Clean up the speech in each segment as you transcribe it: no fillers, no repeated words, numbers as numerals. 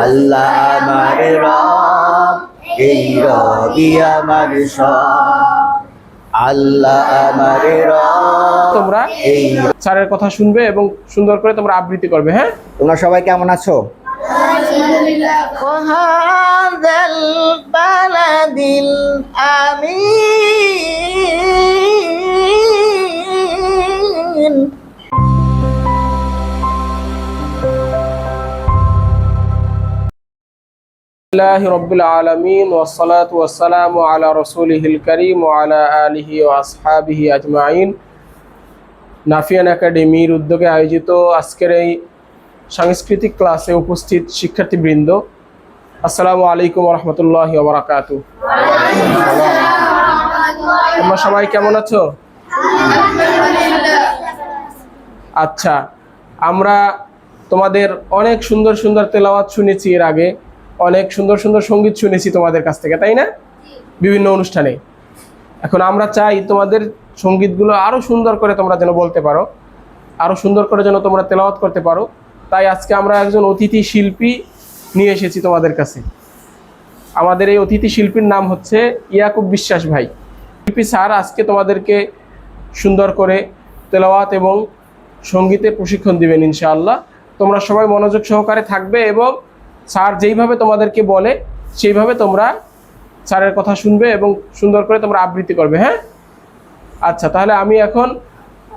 আল্লাহ আমার রব, এই রবি আমার সব। আল্লাহ আমার রব। তোমরা এই স্যারের কথা শুনবে এবং সুন্দর করে তোমরা আবৃত্তি করবে। হ্যাঁ, তোমরা সবাই কেমন আছো? হাযাল বালাদিল আমিন। আলহামদুলিল্লাহি রাব্বিল আলামিন ওয়াসসালাতু ওয়াসসালামু আলা রাসূলিহিল কারীম ওয়া আলা আলিহি ওয়া আসহাবিহি আজমাইন। নাফিয়ান একাডেমির উদ্যোগে আয়োজিত আজকের এই সাংস্কৃতিক ক্লাসে উপস্থিত শিক্ষার্থীবৃন্দ, আসসালামু আলাইকুম ওয়া রাহমাতুল্লাহি ওয়া বারাকাতুহু। তোমরা সবাই কেমন আছো? আচ্ছা, আমরা তোমাদের অনেক সুন্দর সুন্দর তেলাওয়াত শুনেছি, এর আগে অনেক সুন্দর সুন্দর সঙ্গীত শুনেছি তোমাদের কাছ থেকে, তাই না? বিভিন্ন অনুষ্ঠানে। এখন আমরা চাই তোমাদের সঙ্গীতগুলো আরও সুন্দর করে তোমরা যেন বলতে পারো, আরও সুন্দর করে যেন তোমরা তেলাওয়াত করতে পারো। তাই আজকে আমরা একজন অতিথি শিল্পী নিয়ে এসেছি তোমাদের কাছে। আমাদের এই অতিথি শিল্পীর নাম হচ্ছে ইয়াকুব বিশ্বাস ভাই। শিল্পী স্যার আজকে তোমাদেরকে সুন্দর করে তেলাওয়াত এবং সঙ্গীতে প্রশিক্ষণ দিবেন ইনশাআল্লাহ। তোমরা সবাই মনোযোগ সহকারে থাকবে এবং স্যার যেইভাবে তোমাদেরকে বলে সেইভাবে তোমরা স্যারের কথা শুনবে এবং সুন্দর করে তোমরা আবৃত্তি করবে। হ্যাঁ, আচ্ছা, তাহলে আমি এখন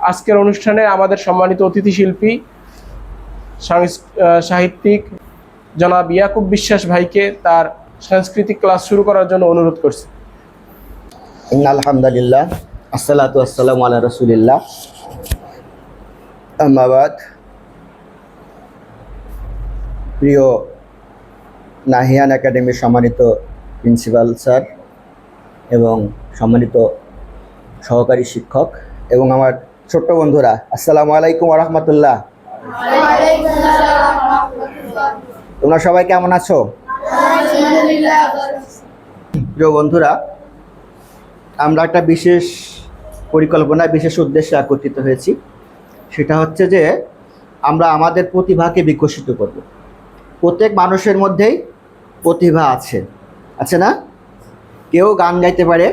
আজকের অনুষ্ঠানে আমাদের সম্মানিত অতিথি শিল্পী সাহিত্যিক জনাব ইয়াকুব বিশ্বাস ভাইকে তার সাংস্কৃতিক ক্লাস শুরু করার জন্য অনুরোধ করছি। আলহামদুলিল্লাহ, আসসালাতু আসসালামু আলা রাসূলিল্লাহ, আম্মা বাদ। প্রিয় নাহিয়ান একাডেমির সম্মানিত প্রিন্সিপাল স্যার এবং সম্মানিত সহকারী শিক্ষক এবং আমার ছোট্ট বন্ধুরা, আসসালামু আলাইকুম ওয়া রাহমাতুল্লাহ। তোমরা সবাই কেমন আছো? প্রিয় বন্ধুরা, আমরা একটা বিশেষ পরিকল্পনা, বিশেষ উদ্দেশ্যে একত্রিত হয়েছি। সেটা হচ্ছে যে আমরা আমাদের প্রতিভাকে বিকশিত করব। প্রত্যেক মানুষের মধ্যেই প্রতিভা আছে না? কেউ গান গাইতে পারে,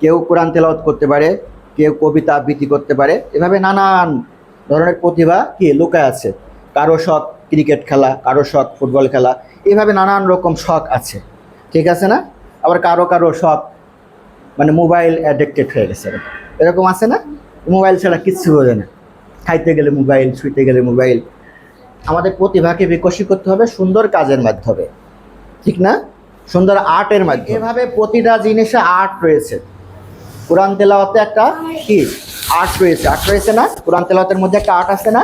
কেউ কোরআন তেলাওয়াত করতে পারে, কেউ কবিতা আবৃত্তি করতে পারে। এভাবে নানান ধরনের প্রতিভা কি লুকায় আছে। কারো শখ ক্রিকেট খেলা, কারো শখ ফুটবল খেলা, এভাবে নানান রকম শখ আছে, ঠিক আছে না? আবার কারো শখ মানে মোবাইল অ্যাডিক্টেড হয়ে গেছে, এরকম আছে না? মোবাইল ছাড়া কিচ্ছু বোঝে না, খাইতে গেলে মোবাইল, শুইতে গেলে মোবাইল। আমাদের প্রতিভাকে বিকশিত করতে হবে সুন্দর কাজের মাধ্যমে, ঠিক না? সুন্দর আর্টের মাধ্যমে। এভাবে প্রতিটা জিনিসে আর্ট রয়েছে। কোরআন তেলাওয়াতে একটা কি আর্ট রয়েছে না? কোরআন তেলাওয়াতের মধ্যে একটা আর্ট আছে না?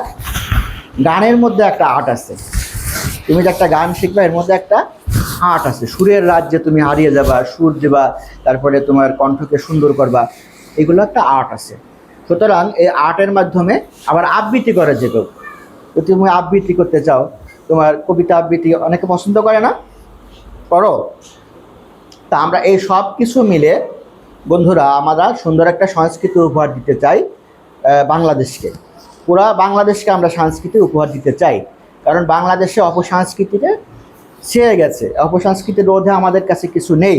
গানের মধ্যে একটা আর্ট আছে। তুমি যে একটা গান শিখবে, এর মধ্যে একটা আর্ট আছে। সুরের রাজ্যে তুমি হারিয়ে যাবা, সুর দেবা, তারপরে তোমার কণ্ঠকে সুন্দর করবা, এগুলো একটা আর্ট আছে। সুতরাং এই আর্টের মাধ্যমে আবার আবৃত্তি করে যে কেউ, যদি তুমি আবৃত্তি করতে চাও, তোমার কবিতা আবৃত্তি অনেকে পছন্দ করে না, করো। তা আমরা এই সব কিছু মিলে বন্ধুরা আমরা সুন্দর একটা সংস্কৃতি উপহার দিতে চাই বাংলাদেশকে। পুরা বাংলাদেশকে আমরা সংস্কৃতি উপহার দিতে চাই, কারণ বাংলাদেশে অপসংস্কৃতিতে ছেয়ে গেছে। অপসংস্কৃতির রোধে আমাদের কাছে কিছু নেই,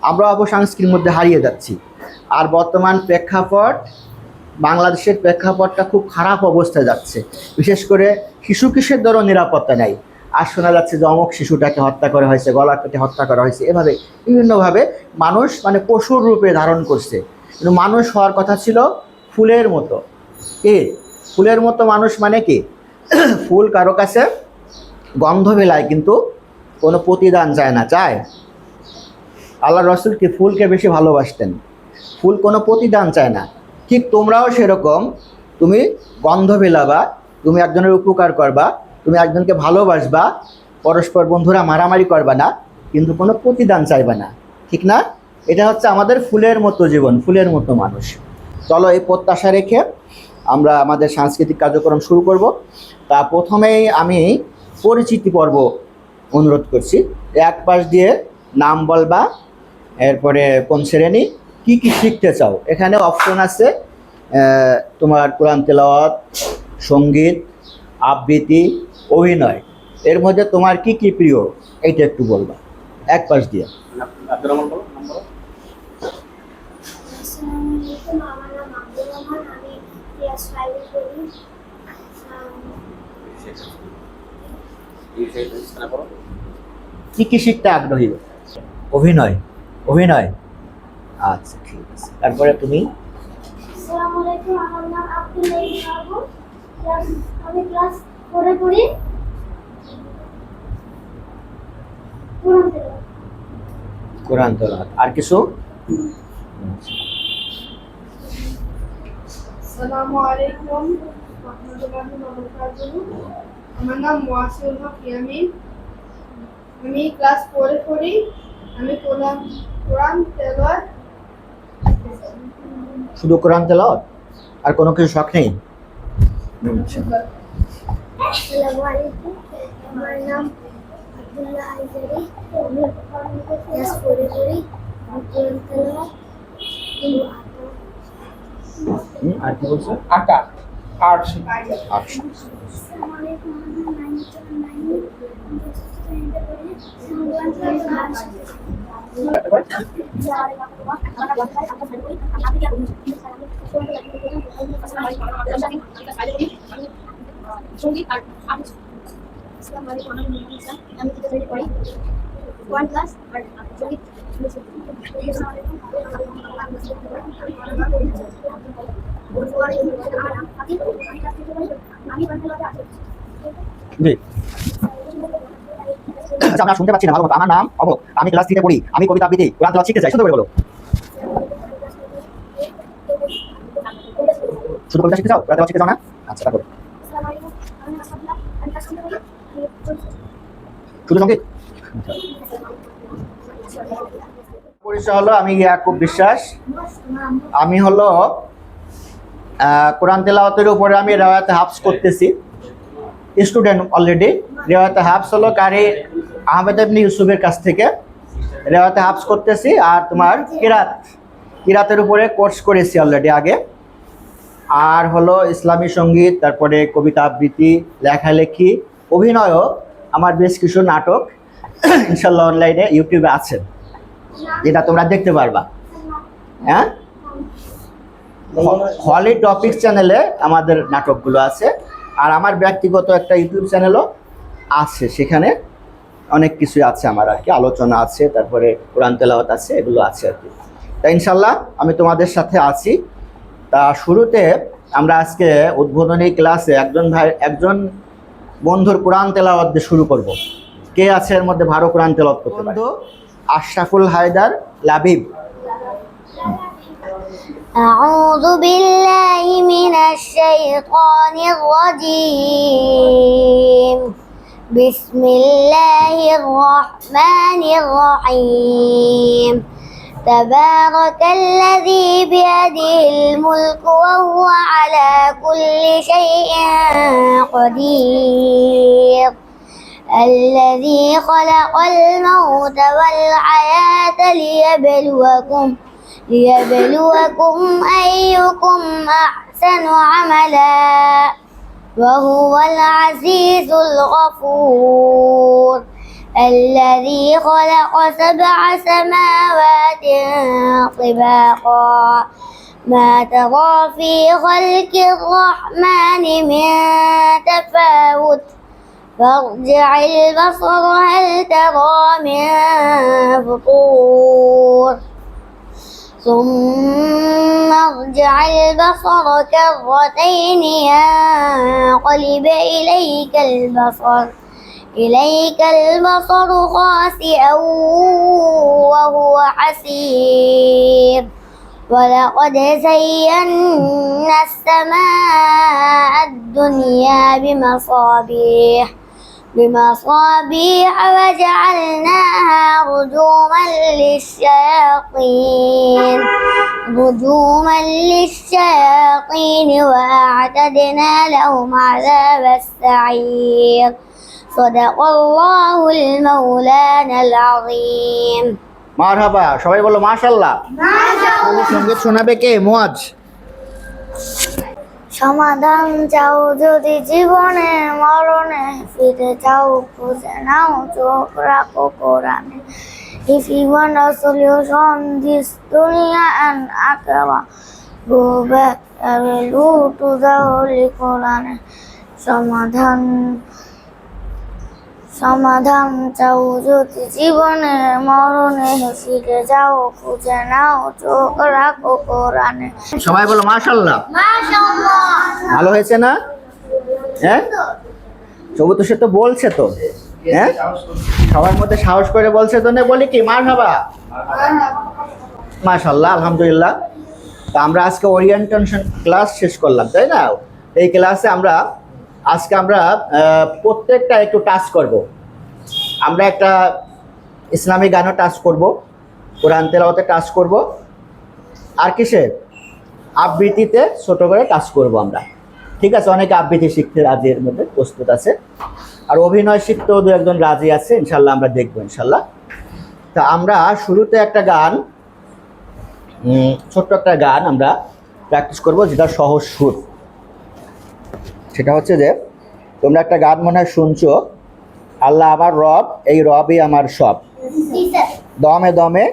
আমরা অপসংস্কৃতির মধ্যে হারিয়ে যাচ্ছি। আর বর্তমান প্রেক্ষাপট, বাংলাদেশের প্রেক্ষাপটটা খুব খারাপ অবস্থায় যাচ্ছে। বিশেষ করে শিশু কিশোরদেরও নিরাপত্তা নেই। আর শোনা যাচ্ছে যে অমুক শিশুটাকে হত্যা করা হয়েছে, গলা কেটে হত্যা করা হয়েছে। এভাবে বিভিন্নভাবে মানুষ মানে পশুর রূপে ধারণ করছে। কিন্তু মানুষ হওয়ার কথা ছিল ফুলের মতো। ফুলের মতো মানুষ মানে কি? ফুল কারো কাছে গন্ধ বেলায় কিন্তু কোনো প্রতিদান চায় না। চায়? আল্লাহ রসুল কি ফুলকে বেশি ভালোবাসতেন, ফুল কোনো প্রতিদান চায় না। ঠিক তোমরাও সেরকম, তুমি গন্ধ বেলাবা, তুমি একজনের উপকার করবা, তুমি একজনকে ভালোবাসবা, পরস্পর বন্ধুরা মারামারি করবা না, কিন্তু কোনো প্রতিদান চাইবা না, ঠিক না? এটা হচ্ছে আমাদের ফুলের মতো জীবন, ফুলের মতো মানুষ। চলো এই প্রত্যাশা রেখে আমরা আমাদের সাংস্কৃতিক কার্যক্রম শুরু করব। তা প্রথমেই আমি পরিচিতি পর্ব অনুরোধ করছি। এক পাশ দিয়ে নাম বলবা, এরপরে কোন শ্রেণী, কি কি শিখতে চাও। এখানে অপশন আছে তোমার কোরআন তেলাওয়াত, সঙ্গীত, আবৃত্তি, অভিনয়। এর মধ্যে তোমার কি কি প্রিয় এইটা একটু বলবা এক পাশ দিয়ে। আব্দুর রহমান বলো নাম্বার। আসসালামু আলাইকুম, আমার নাম আব্দুর রহমান, আমি ক্লাস 5 এ পড়ি। কি কি শিখতে আগ্রহী? অভিনয়। অভিনয়, আচ্ছা ঠিক আছে। তারপরে তুমি? আসসালামু আলাইকুম, আমার নাম আব্দুল্লাহ বাবু, আমি ক্লাস 4 এ পড়ি। কোরআন তেলাওয়াত। কোরআন তেলাওয়াত। আর কিছু? আসসালামু আলাইকুম রহমতুল্লাহি ওয়া বারাকাতুহু। আমার নাম ওয়াসিউল হক ইয়ামিন, আমি ক্লাস 4 এ পড়ি। আমি কোরআন তেলাওয়াত। শুধু কোরআন তেলাওয়াত, আর কোনো কিছু শখ নেই? আসসালামু আলাইকুম, আমার নাম আব্দুল্লাহ আইজারি, আমি ক্লাস 4 এ পড়ি। আমি কোরআন তেলাওয়াত। আর কি বলছো? আঁকা, আর্ট শিখা। আচ্ছা। আসসালামু আলাইকুম, আমার নাম নাইমুজ্জামান নাইম, আমি স্টুডেন্ট পড়ি। আমি কোরআন তেলাওয়াত। জি। আচ্ছা, আমরা শুনতে পাচ্ছি না ভালো মতো। আমার নাম অবক, আমি ক্লাস 3 এ পড়ি। আমি কবিতা আবৃত্তি কোরআন তেলাওয়াত শিখতে চাই। সুন্দর করে বলো। শুধু কবিতা শিখতে চাও, কোরআন তেলাওয়াত শিখতে চাও না? আচ্ছা, তারপর শুধু সঙ্গীত? পরিচয় হলো, আমি ইয়াকুব বিশ্বাস। আমি হলো কোরআন তেলাওয়াতের উপরে আমি রেওয়ায়েতে হাফস করতেছি, স্টুডেন্ট অলরেডি। রেওয়ায়েতে হাফস হলো কারি আহমেদ ইবনে ইউসুফের কাছ থেকে রেওয়ায়েতে হাফস করতেছি। আর তোমার কিরাতের উপরে কোর্স করেছি অলরেডি আগে। আর হলো ইসলামী সঙ্গীত, তারপরে কবিতা আবৃত্তি, লেখালেখি, অভিনয়ও আমার বেশ কিছু নাটক ইনশাল্লাহ অনলাইনে ইউটিউবে আছে, যেটা তোমরা দেখতে পারবা। হ্যাঁ, হলি টপিক্স চ্যানেলে আমাদের নাটকগুলো আছে। আর আমার ব্যক্তিগত একটা ইউটিউব চ্যানেলও আছে, সেখানে অনেক কিছুই আছে আমার আর কি, আলোচনা আছে, তারপরে কোরআন তেলাওয়াত আছে, এগুলো আছে আর কি। তা ইনশাল্লাহ আমি তোমাদের সাথে আছি। তা শুরুতে আমরা আজকে উদ্বোধনী ক্লাসে একজন বন্ধুর কোরআন তেলাওয়াত দিয়ে শুরু করব। কে আছে এর মধ্যে ভালো কোরআন তেলাওয়াত করতে পারে? বন্ধু আশরাফুল হায়দার লাবিব। أعوذ بالله من الشيطان الرجيم. بسم الله الرحمن الرحيم. تبارك الذي بيده الملك وهو على كل شيء قدير. الذي خلق الموت والحياة ليبلوكم أيكم أحسن عملا وهو العزيز الغفور. الذي خلق 7 سماوات طباقا ما ترى في خلق الرحمن من تفاوت فارجع البصر هل ترى من فطور ثم ارجع البصر كرتين ينقلب إليك البصر خاسئا وهو حسير. ولقد زينا السماء الدنيا بمصابيح وجعلناها رجوما للشياطين وأعتدنا لهم عذاب السعير. صدق الله المولانا العظيم. মারহাবা, সবাই বলো মাশাআল্লাহ। মাশাআল্লাহ। সঙ্গীত শোনাবে কে? মুয়াজ। সমাধান চাও যদি জীবনে মরণে, ফিরে যাও খুঁজে নাও চোখ রাখো কোরআনে। If you want a solution this dunya and akhirah, go back and look to the Holy Quran. সমাধান চাও যদি জীবনে মরণে, ফিরে যাও খুঁজে নাও চোখ রাখো কোরআনে। সবাই বলো মাশাআল্লাহ। মাশাআল্লাহ। ভালো হয়েছে না? হ্যাঁ, তবু তো সে তো বলছে তো, হ্যাঁ সবার মধ্যে সাহস করে বলছে তো, না বলি কি মারহাবা, মাশাআল্লাহ, আলহামদুলিল্লাহ। তো আমরা আজকে ওরিয়েন্টেশন ক্লাস শেষ করলাম, তাই না? এই ক্লাসে আজকে আমরা প্রত্যেকটা একটু টাচ করব। আমরা একটা ইসলামী গানও টাচ করব, কোরআন তেলাওয়াতে টাচ করব, আর কিসে আবৃত্তিতে ছোট করে টাচ করব আমরা। ঠিক আছে, অনেকে আবৃত্তি শিখতে রাজি এর মধ্যে প্রস্তুত আছে, আর অভিনয় শিখতেও দু একজন রাজি আছে, ইনশাল্লাহ আমরা দেখবো ইনশাল্লাহ। তা আমরা শুরুতে একটা গান, ছোট্ট একটা গান আমরা প্র্যাকটিস করব, যেটা সহজ সুর। সেটা হচ্ছে যে তোমরা একটা গান মনে হয় শুনছো, আল্লাহ আমার রব, এই রবই আমার সব, দমে দমে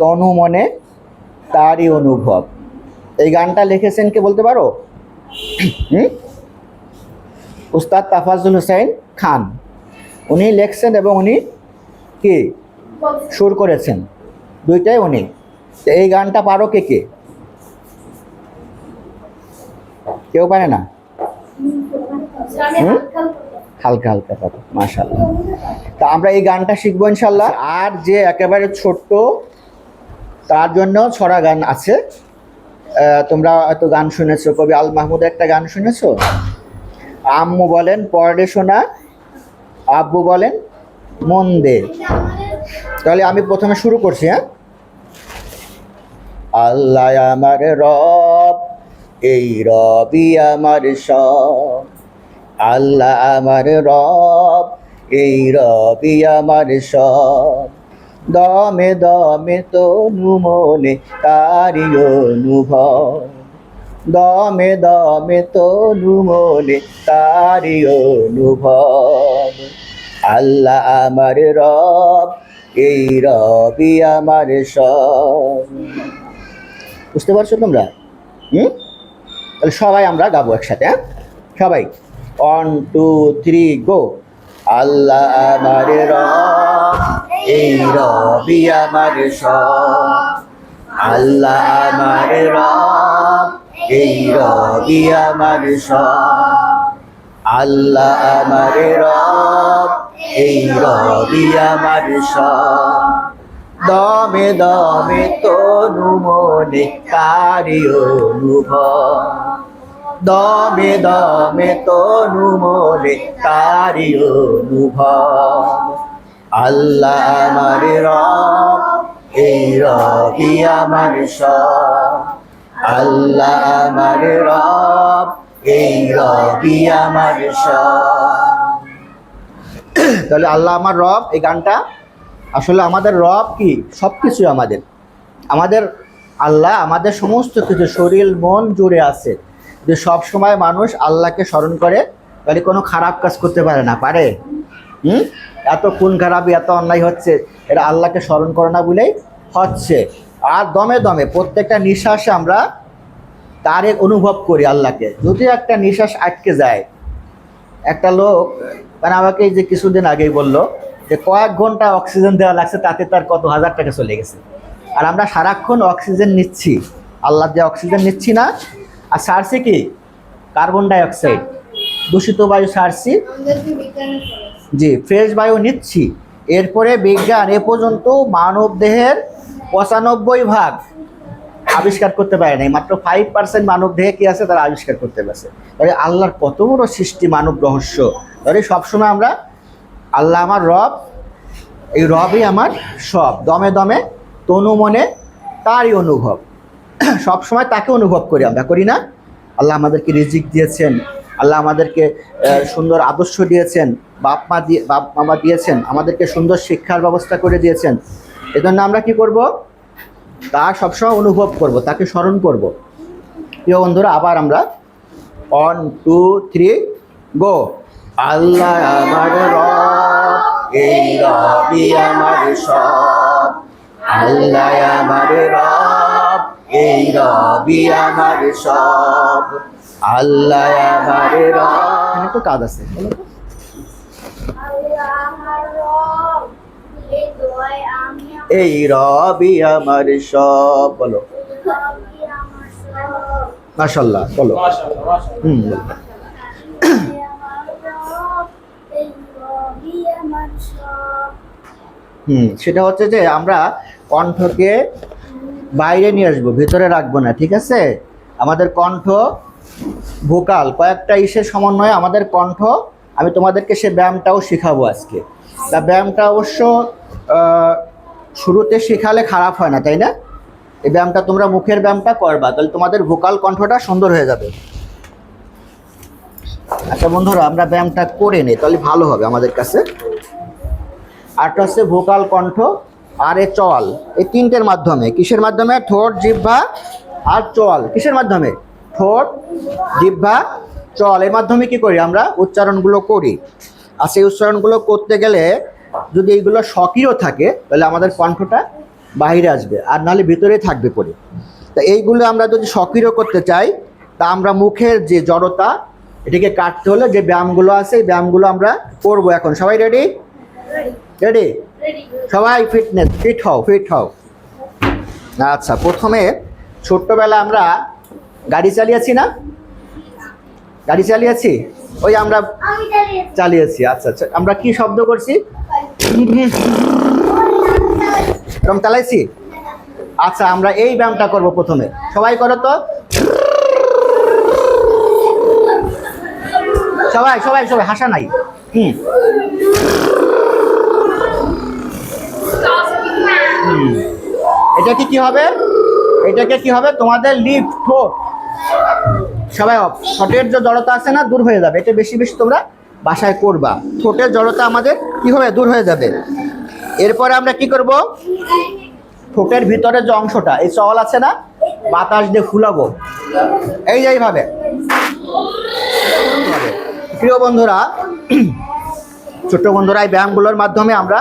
তনু মনে তারই অনুভব। এই গানটা লিখেছেন কে বলতে পারো? উস্তাদ তাফাজ্জুল হোসেন খান, উনি লিখছেন এবং উনি কি সুর করেছেন, দুইটাই উনি। তো এই গানটা পারো কে কে? কেউ পারে না? হালকা হালকা পারো, মাশাআল্লাহ। তা আমরা এই গানটা শিখবো ইনশাল্লাহ। আর যে একেবারে ছোট্ট, তার জন্য ছড়া গান আছে। তোমরা হয়তো গান শুনেছো, কবি আল মাহমুদের একটা গান শুনেছো, আম্মু বলেন পড়ে শোনা, আব্বু বলেন মন দে। তাহলে আমি প্রথমে শুরু করছি। হ্যাঁ, আল্লাহ আমার রব, এই রবি আমার সব, আল্লাহ আমার রব, এই রবি আমার সব, দমে দমে তনু মনে তারি অনুভব, দমে দমে তনু মনে তারি অনুভব। আল্লাহ আমার রব, এই রবি আমার সব। বুঝতে পারছো তোমরা? তাহলে সবাই আমরা গাবো একসাথে। হ্যাঁ, সবাই 1 2 3 গো। আল্লাহ আমার রব, এই রবি আমার সব, আল্লাহ আমার রব, এই রবি আমার সব, আল্লাহ আমার রব, এই রবি আমার সব, দমে দমে তনু মনে তারি অনুভব, দমে দমে তনু মনে তারি অনুভব। আল্লাহ আমার রব, এই রবি আমার সব, আল্লাহ আমার রব, এই রবি আমার সব। তাহলে আল্লাহ আমার রব, এই গানটা আসলে আমাদের রব কি সব কিছু আমাদের আল্লাহ আমাদের সমস্ত কিছু, শরীর মন জুড়ে আছে। যে সব সময় মানুষ আল্লাহকে স্মরণ করে, তাহলে কোনো খারাপ কাজ করতে পারে না, পারে? এত খুন খারাপি, এত অন্যায় হচ্ছে, এটা আল্লাহকে স্মরণ করে না বলেই হচ্ছে। আর দমে দমে প্রত্যেকটা নিঃশ্বাসে আমরা তার অনুভব করি আল্লাহকে। যদি একটা নিঃশ্বাস আটকে যায়, একটা লোক মানে আমাকে এই যে কিছুদিন আগেই বললো যে কয়েক ঘন্টা অক্সিজেন দেওয়া লাগছে, তাতে তার কত হাজার টাকা চলে গেছে। আর আমরা সারাক্ষণ অক্সিজেন নিচ্ছি, আল্লাহ যে অক্সিজেন নিচ্ছি না, আর ছাড়ছি কি কার্বন ডাইঅক্সাইড, দূষিত বায়ু ছাড়ছি, জি ফ্রেশ বায়ু নিচ্ছি। এরপরে বিজ্ঞান এ পর্যন্ত মানব দেহের 95% আবিষ্কার করতে পারে নাই, মাত্র 5% মানব দেহে কি আছে তারা আবিষ্কার করতে পারছে। তাহলে আল্লাহর কত বড় সৃষ্টি, মানব রহস্য। তাহলে সবসময় আমরা আল্লাহ আমার রব, এই রবই আমার সব, দমে দমে তনু মনে তারই অনুভব। সবসময় তাকে অনুভব করি, আমরা করি না? আল্লাহ আমাদেরকে রিজিক দিয়েছেন, আল্লাহ আমাদেরকে সুন্দর আদর্শ দিয়েছেন, বাপ মা দিয়েছেন, আমাদেরকে সুন্দর শিক্ষার ব্যবস্থা করে দিয়েছেন। এজন্য আমরা কি করব? তা সবসময় অনুভব করব, তাকে স্মরণ করব। প্রিয় বন্ধুরা, আবার আমরা 1 2 3 গো। আল্লাহ আমার রব, এই রবি আমার সব। আল্লাহ আমার রব, এই রবি আমার সব। আল্লাহ আমার রব। এখানে একটু কাজ আছে, বলো তো। আল্লাহ আমার রব, এই দোয়ায় আমি এই রবি আমার সব, বলো রবি আমার সব। মাশাআল্লাহ, বলো। মাশাআল্লাহ, মাশাআল্লাহ। বলো। সেটা হচ্ছে যে আমরা কণ্ঠকে বাইরে নিয়ে আসবো, ভিতরে রাখবো না, ঠিক আছে? আমাদের কণ্ঠ ভোকাল কয়েকটা ইসের সমন্বয়ে আমাদের কণ্ঠ। আমি তোমাদেরকে সে ব্যায়ামটাও শেখাবো আজকে। তা ব্যায়ামটা অবশ্য শুরুতে শেখালে খারাপ হয় না, তাই না? এই ব্যায়ামটা তোমরা মুখের ব্যায়ামটা করবা, তাহলে তোমাদের ভোকাল কণ্ঠটা সুন্দর হয়ে যাবে। আচ্ছা বন্ধুরা, আমরা ব্যায়ামটা করে নিই, তাহলে ভালো হবে আমাদের কাছে। আরটা হচ্ছে ভোকাল কণ্ঠ আর এ চল, এই তিনটের মাধ্যমে। কিসের মাধ্যমে? ঠোঁট, জিহ্বা আর চল। কিসের মাধ্যমে? ঠোঁট, জিহ্বা, চল। এর মাধ্যমে কি করি আমরা? উচ্চারণগুলো করি। আর সেই উচ্চারণগুলো করতে গেলে যদি এইগুলো সক্রিয় থাকে তাহলে আমাদের কণ্ঠটা বাইরে আসবে, আর নাহলে ভিতরেই থাকবে পড়ে। তা এইগুলো আমরা যদি সক্রিয় করতে চাই, তা আমরা মুখের যে জড়তা এটাকে কাটতে হলে যে ব্যায়ামগুলো আছে এই ব্যায়ামগুলো আমরা করবো এখন। সবাই রেডি? রেডি? সবাই ফিট হও। আচ্ছা, প্রথমে ছোট্টবেলা আমরা গাড়ি চালিয়েছি না? গাড়ি চালিয়েছি, ওই আমরা চালিয়েছি। আচ্ছা আচ্ছা, আমরা কি শব্দ করছি? এরকম চালাইছি। আচ্ছা, আমরা এই ব্যায়ামটা করব প্রথমে। সবাই করো তো, সবাই সবাই সবাই, হাসা নাই। এটাকে কি হবে? এটাকে কি হবে? তোমাদের লিফট, ঠোঁট সবাই ঠোঁটের যে জড়তা আছে না, দূর হয়ে যাবে। এটা বেশি বেশি তোমরা বাসায় করবা। ঠোঁটের জড়তা আমাদের কি হবে? দূর হয়ে যাবে। এরপরে আমরা কি করব? ঠোঁটের ভিতরে যে অংশটা, এই চল আছে না, বাতাস দিয়ে ফুলাবো। এই যে এইভাবে। প্রিয় বন্ধুরা, ছোট্ট বন্ধুরা, এই ব্যায়ামগুলোর মাধ্যমে আমরা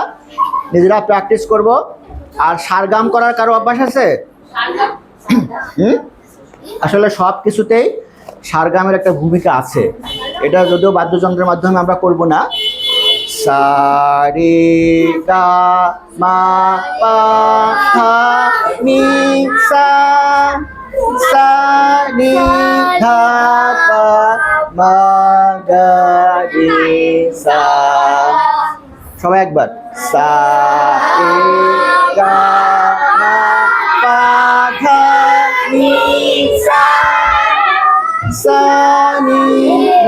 নিজেরা প্র্যাকটিস করব। আর সারগাম করার কারো অভ্যাস আছে? আসলে সব কিছুতেই সারগামের একটা ভূমিকা আছে। এটা যদিও বাদ্যযন্ত্রের মাধ্যমে আমরা করব না। সা রে গা মা পা ধা নি সা, সা নি ধা পা মা গা রে সা। সবাই একবার। সা রে গা মা পা ধা নি সা, সা নি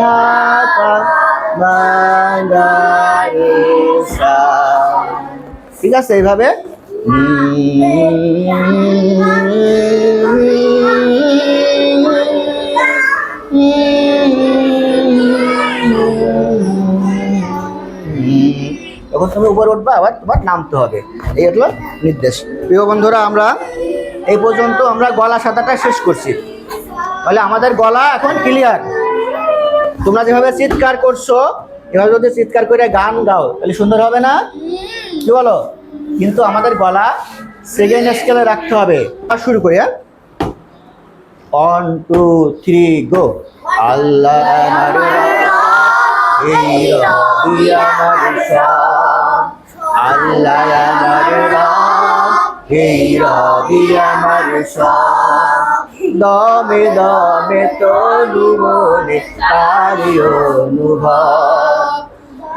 ধা পা মা গা রে সা। ঠিক আছে? এইভাবে। তখন তুমি উপরে উঠবা, আবার তোমার নামতে হবে। এই হলো নির্দেশ। প্রিয় বন্ধুরা, আমরা এই পর্যন্ত আমরা গলা সাঁতারটা শেষ করছি। তাহলে আমাদের গলা এখন ক্লিয়ার। তোমরা যেভাবে চিৎকার করছো, এভাবে যদি চিৎকার করে গান গাও তাহলে সুন্দর হবে না? কি বলো? কিন্তু আমাদের গলা সেকেন্ড স্কেলে রাখতে হবে। আর শুরু করি। 1 2 3 গো। আল্লাহ আমার রব, এই রবি আমার সব। আল্লাহ আমার রব, এই রবি আমার সব। দমে দমে তনু মনে তারি অনুভব।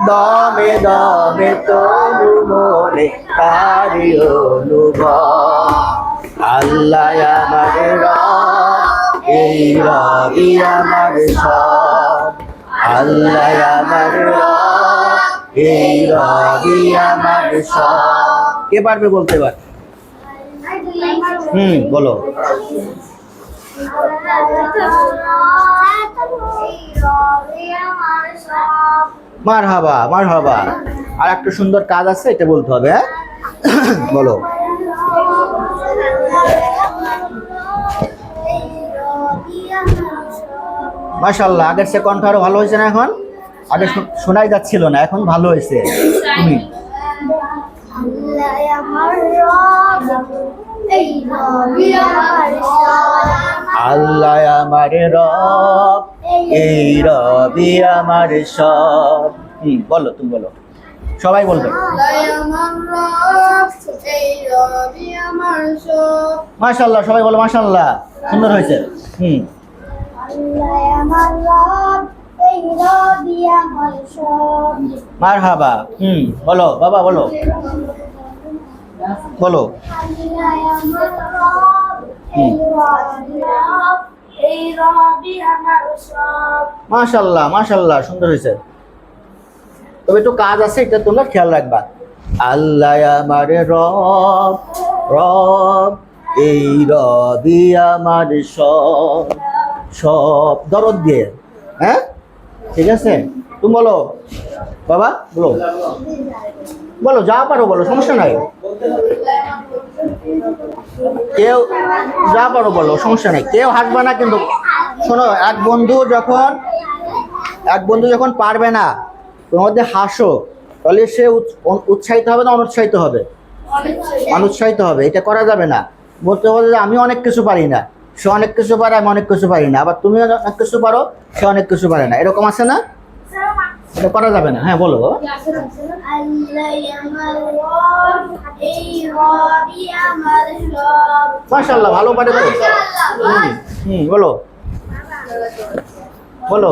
দমে দমে তনু মনে তারি অনুভব। আল্লাহ আমার রব, এই রবি আমার সব। আল্লাহ আমার রব, এই রবি আমার সব। কে পারবে বলতে? পার? বলো। মারহাবা, মারহাবা। আর একটা সুন্দর কাজ আছে, এটা বলতে হবে। হ্যাঁ, বলো। মাশাআল্লাহ, আগের সে কণ্ঠ আরো ভালো হয়েছে না এখন? আগে শোনাই যাচ্ছিল না, এখন ভালো হয়েছে। তুমি আল্লাহ আমার রব, এই রবি আমার সব। আল্লাহ আমার রব, এই রবি আমার সব। বলো, তুমি বলো, সবাই বলবে। মাশাআল্লাহ, সবাই বলো মাশাআল্লাহ, সুন্দর হয়েছে। আল্লাহ আমার রব, এই রবি আমার সব। মারহাবা। বলো বাবা, বলো বলো। আল্লাহ আমার রব, এই রব, এই রবি আমার সব। মাশাআল্লাহ মাশাআল্লাহ, সুন্দর হয়েছে। তবে একটু কাজ আছে, এটা তোমরা খেয়াল রাখবা। আল্লাহ আমার রব, রব, এই রবি আমার সব, সব দরদ দিয়ে। হ্যাঁ, ঠিক আছে। তুমি বলো বাবা, বলো বলো, যা পারো বলো, সমস্যা নাই। কেউ যা পারো বলো, সমস্যা নাই, কেউ হাসবে না কিন্তু। শোনো, এক বন্ধু যখন পারবে না, তোমার মধ্যে হাসো, তাহলে সে উৎসাহিত হবে না অনুৎসাহিত হবে? অনুৎসাহিত হবে। এটা করা যাবে না। বলতে হবে যে আমি অনেক কিছু পারি না, সে অনেক কিছু পারে, আমি অনেক কিছু পারি না, আবার তুমি অনেক কিছু পারো, সে অনেক কিছু পারে না, এরকম আছে না? এটা করা যাবে না। হ্যাঁ বলো বাবা। মাশাআল্লাহ, ভালো পারে তো। বলো বলো।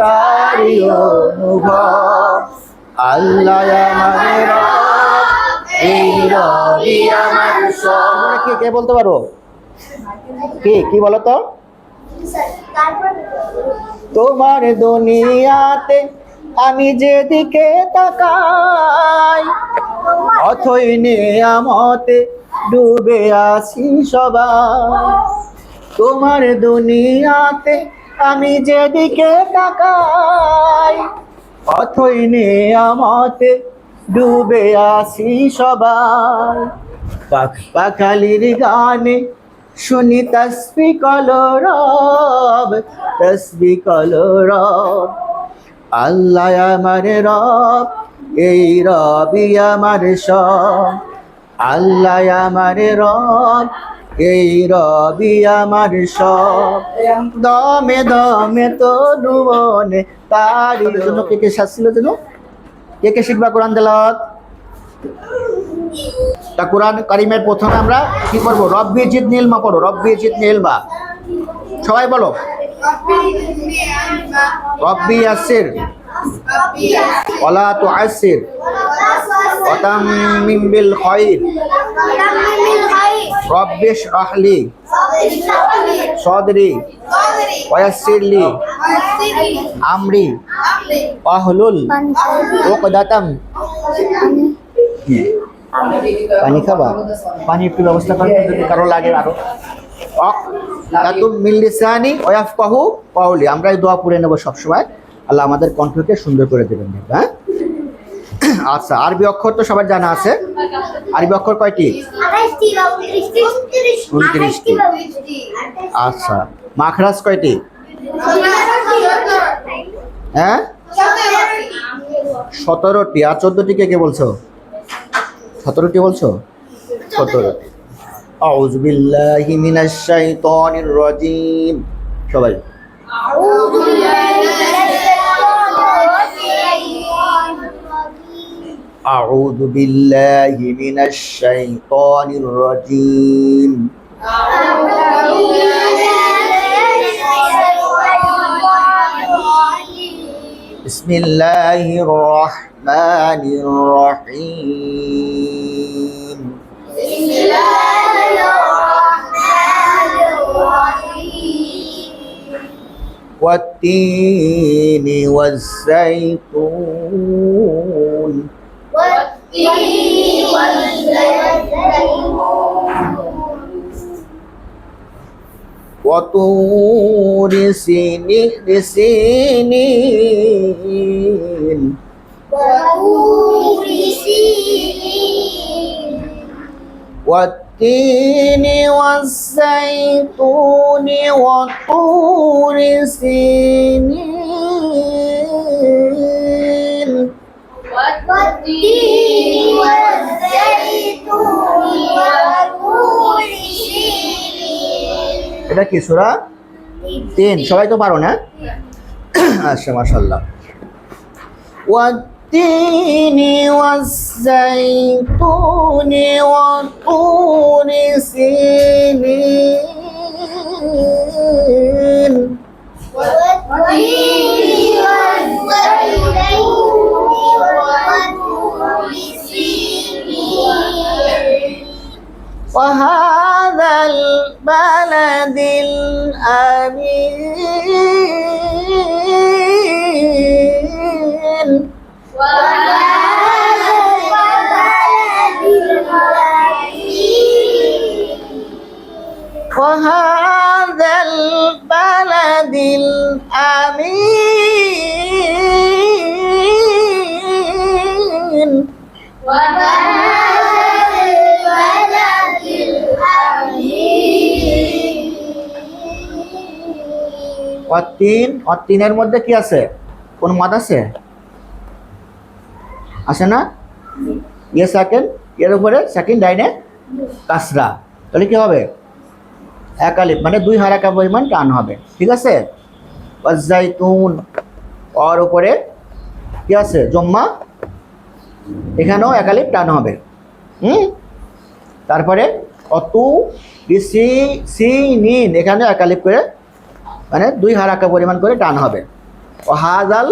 তারি অনুভব, আল্লাহ আমার রব, এই রবি আমার সব। কে বলতে পারো? কি বলো তো? তোমার দুনিয়াতে আমি যেদিকে তাকাই, অথই নিয়ামতে ডুবে আছি সবাই। তোমার দুনিয়াতে আমি যেদিকে তাকাই, অথই নিয়ামতে ডুবে আছি সবাই। পাখালির গানে শুনি তসবি কলরব, তসবি কলরব। আল্লাহ আমার রব, এই রবি আমার সব। আল্লাহ আমার রব, এই রবি আমার সব। দমে দমে তনু মনে তারি জন্য কে শাসছিল যেন? কে শিখবা কোরআন তেলাওয়াত? তা কোরআন কারিমের প্রথমে আমরা কি করবো? রব্বি জিদনি ইলমা পড়ো, রব্বি জিদনি ইলমা। সবাই বলো, রব্বি ইয়াসসির ওয়ালা তুআসসির ওয়াতাম্মিম বিল খায়র, রব্বি ইশরাহ লি সাদরি ওয়ায়াসসির লি আমরি ওয়াহলুল উকদাতাম। পানি খাবা? পানি একটু ব্যবস্থা করেন যদি কারো লাগে। আরো আমরা এই দোয়া পড়ে নেব সবসময়, আল্লাহ আমাদের কণ্ঠকে সুন্দর করে দেবেন। হ্যাঁ, আচ্ছা, আরবি অক্ষর তো সবার জানা আছে। আরবি অক্ষর কয়টি? 29টি। আচ্ছা, মাখরাজ কয়টি? হ্যাঁ, 17টি। আর 14টি কে বলছো? 17টি বলছো? 17টি। আউযু বিল্লাহি মিনাশ শাইতানির রাজীম। সবাই আউযু বিল্লাহি মিনাশ শাইতানির রাজীম। বিসমিল্লাহির রহমানির রহিম। والتين والزيتون وطور سينين والتين والتين والزيتون وطور سينين والتين والزيتون وطور سينين। এটা কি সূরা 3 সবাই তো পারো না আচ্ছা মাশাআল্লাহ والتين والزيتون وطور سينين والتين والزيتون وطور سينين وهذا البلد الأمين وهذا البلد الأمين وهذا البلد الأمين وهذا البلد الأمين তিনের মধ্যে কি আছে কোন মাদ আছে না ইয়ে সেকেন্ড এর উপরে সেকেন্ড ডাইনে কাসরা তাহলে কি হবে এক আলিফ মানে 2 হারাকা পরিমাণ টান হবে ঠিক আছে ওয়াজাইতুন ওর উপরে কি আছে জম্মা এখানেও এক আলিফ টান হবে তারপরে অতু বিসি সিনিন এখানে এক আলিফ করে মানে 2 হারাকা পরিমাণ করে টান হবে ও হাদাল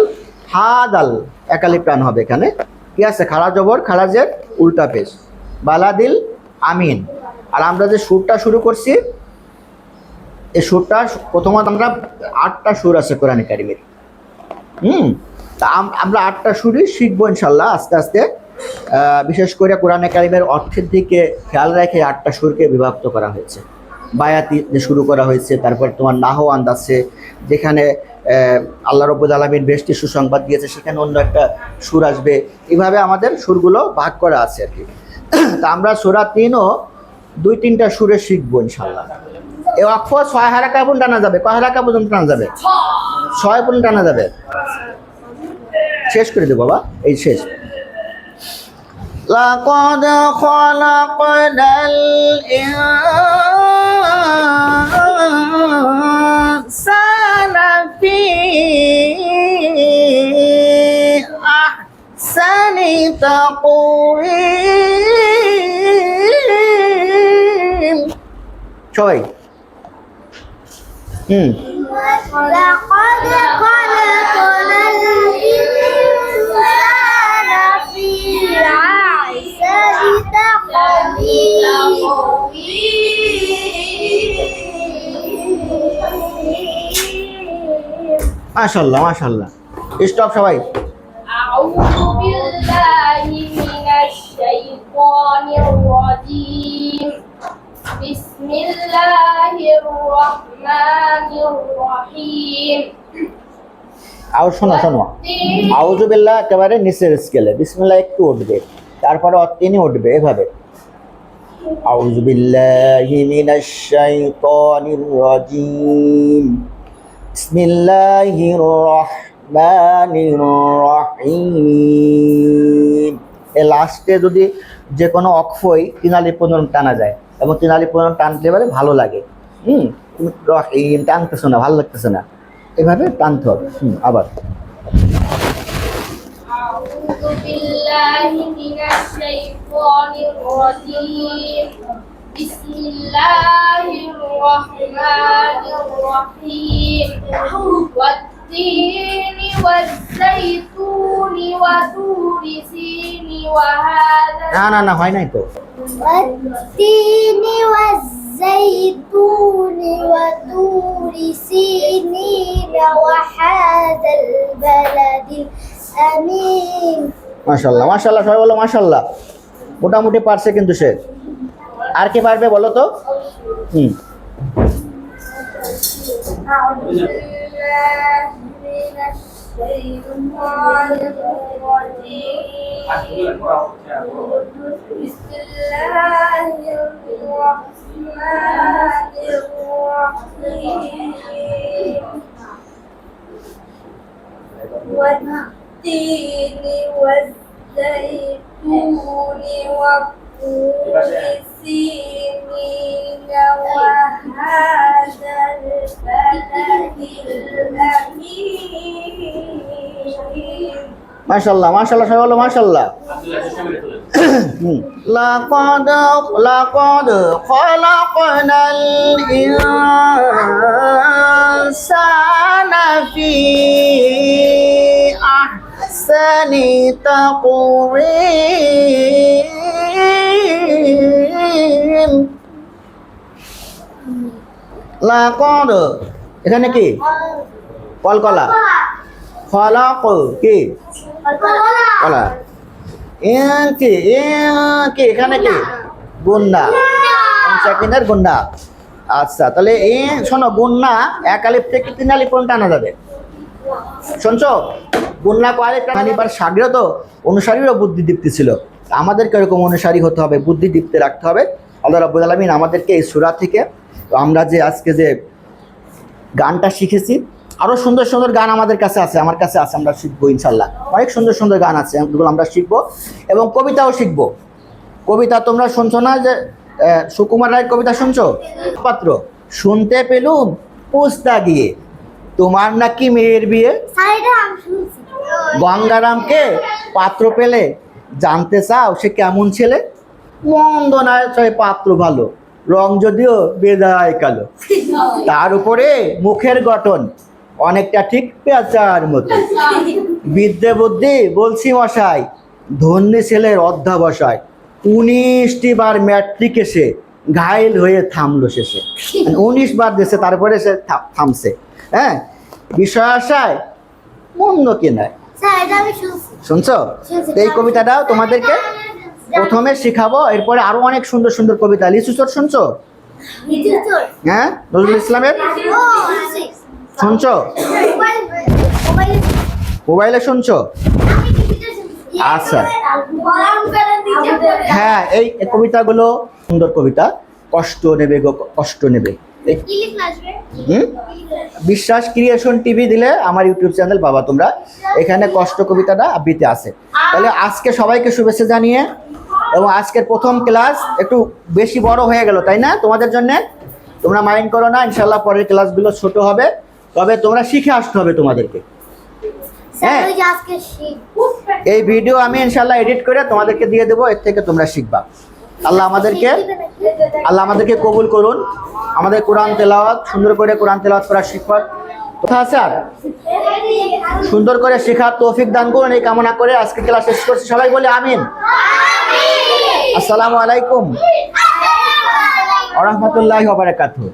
এক আলিফ টান হবে এখানে কি আছে খাড়া জবর খাড়া জের উল্টা পেশ বালাদিল আমিন আর আমরা যে সুরটা শুরু করছি এই সুরটা প্রথমত আমরা 8টা সুর আছে কোরআন কারীমের তা আমরা 8টা সুরই শিখবো ইনশাআল্লাহ আস্তে আস্তে বিশেষ করে কোরআন কারীমের অর্থের দিকে খেয়াল রেখে 8টা সুরকে বিভক্ত করা হয়েছে বায়াতি যে শুরু করা হয়েছে তারপর তোমার নাহও আন্দাজে যেখানে আল্লাহ রাব্বুল আলামিন বেশটি সুসংবাদ দিয়েছে সেখানে অন্য একটা সুর আসবে এইভাবে আমাদের সুরগুলো ভাগ করা আছে আর কি তা আমরা সূরা 3ও 2-3টা সুরে শিখবো ইনশাআল্লাহ এই ওয়াকফ 6 হারাকা পর্যন্ত টানা যাবে কয় হারাকা পর্যন্ত টানা যাবে 6 পর্যন্ত টানা যাবে শেষ করে দেব বাবা এই শেষ লাকাদ খালাকনাল ইনসানা ফি আহসানি তাকওয়িম সবাই لقد خلقنا الإنسان في أحسن تقويم মাশাআল্লাহ মাশাআল্লাহ স্টপ সবাই أعوذ بالله من الشيطان الرجيم بسم الله الرحمن الرحيم আর শোনো আউযু বিল্লাহ একেবারে নিচের স্কেলে বিসমিল্লাহ একটু উঠবে তারপরে অতিনি উঠবে এভাবে আউযু বিল্লাহি মিনাশ শাইতানির রাজিম বিসমিল্লাহির রহমানির রহিম এই লাস্টে যদি যে কোনো অক্ষরই 3 আলিফ পর্যন্ত টানা যায় এবং 3 আলিফ পর্যন্ত টানতে পারে ভালো লাগে তুমি রহিম টানতেছো না ভালো লাগতেছে না এভাবে টানতে হবে আবার أعوذ بالله من الشيطان الرجيم بسم الله الرحمن الرحيم والتين والزيتون وطور سين وهذا না হয় নাই তো والتين والزيتون وطور سينين وهذا البلد الأمين মাশাআল্লাহ মাশাআল্লাহ সবাই বলো মাশাআল্লাহ মোটামুটি পারছে কিন্তু সে আর কে পারবে বলো তো أعوذ بالله من الشيطان الرجيم بسم الله الرحمن الرحيم والتين والزيتون والطور سينين وهذا البلد الأمين মাশাআল্লাহ মাশাআল্লাহ সবাই বলো মাশাআল্লাহ। লাকাদ খলাকনাল ইনসানা ফি আহসানি তাকওয়িম। লাকাদ এখানে কি কলকলা, খলাক কি কলা, কি এখানে কি গুন্না, সেকেন্ডের গুন্না। আচ্ছা তাহলে শোনো, গুন্না এক আলিফ থেকে 3 আলিফ পর্যন্ত আনা যাবে। শুনছো, গুন্না কয়েকটা এবার সাগরে তো অনুসারীরও বুদ্ধিদীপ্তি ছিল, আমাদেরকে এরকম অনুসারী হতে হবে, বুদ্ধিদীপ্তি রাখতে হবে। আল্লাহ রাব্বুল আলামিন আমাদেরকে এই সূরা থেকে আমরা যে আজকে যে গানটা শিখেছি, আরো সুন্দর সুন্দর গান আমাদের কাছে আছে, আমার কাছে আছে, আমরা শিখবো ইনশাল্লাহ। অনেক সুন্দর সুন্দর গান আছে, যেগুলো আমরা শিখবো এবং কবিতাও শিখবো। কবিতা তোমরা শুনছো না যে সুকুমার রায়ের কবিতা শুনছো? পাত্র শুনতে পেলুম পুস্তা গিয়ে, তোমার নাকি মেয়ের বিয়ে। গঙ্গারামকে পাত্র পেলে জানতে চাও সে কেমন ছেলে, মন্দ নয় ছয় পাত্র ভালো, রং যদিও বেজায় কালো, তার উপরে মুখের গঠন অনেকটা ঠিক পেঁচার মতো, বিদ্যে বুদ্ধি বলছি মশাই, ধন্যী ছেলের অধ্যাবসায়, 19টি বার ম্যাট্রিক এসে ঘায়েল হয়ে থামলো শেষে। 19 বার দিয়েছে তারপরে সে থামছে। হ্যাঁ, বিষয় আশায় মন্দ কে নয়। শুনছো? এই কবিতাটাও তোমাদেরকে প্রথমে শিখাবো, এরপরে আরো অনেক সুন্দর সুন্দর কবিতা। লিচুচর শুনছো? হ্যাঁ, নজরুল ইসলামের শুনছো? মোবাইলে শুনছো? আচ্ছা হ্যাঁ, এই কবিতাগুলো সুন্দর কবিতা, কষ্ট নেবে গো কষ্ট নেবে। বিশ্বাস ক্রিয়েশন টিভি দিলে আমার ইউটিউব চ্যানেল পাবা তোমরা, এখানে কষ্ট কবিতাটা আবৃত্তি আছে। তাহলে আজকে সবাইকে শুভেচ্ছা জানিয়ে, এবং আজকের প্রথম ক্লাস একটু বেশি বড় হয়ে গেল তাই না তোমাদের জন্য, তোমরা মাইন্ড করো না, ইনশাল্লাহ পরের ক্লাসগুলো ছোট হবে, তবে তোমরা শিখে আসতে হবে তোমাদেরকে। হ্যাঁ, এই ভিডিও আমি ইনশাল্লাহ এডিট করে তোমাদেরকে দিয়ে দেবো, এর থেকে তোমরা শিখবা। আল্লাহ আমাদেরকে কবুল করুন, আমাদের কোরআন তেলাওয়াত সুন্দর করে কোরআন তেলাওয়াত করার শিক্ষক কোথা আছে আর সুন্দর করে শেখার তৌফিক দান করুন, এই কামনা করে আজকে ক্লাস শেষ করছি। সবাই বলে আমিন। আসসালামু আলাইকুম ওয়া রাহমাতুল্লাহি ওয়া বারাকাতুহু।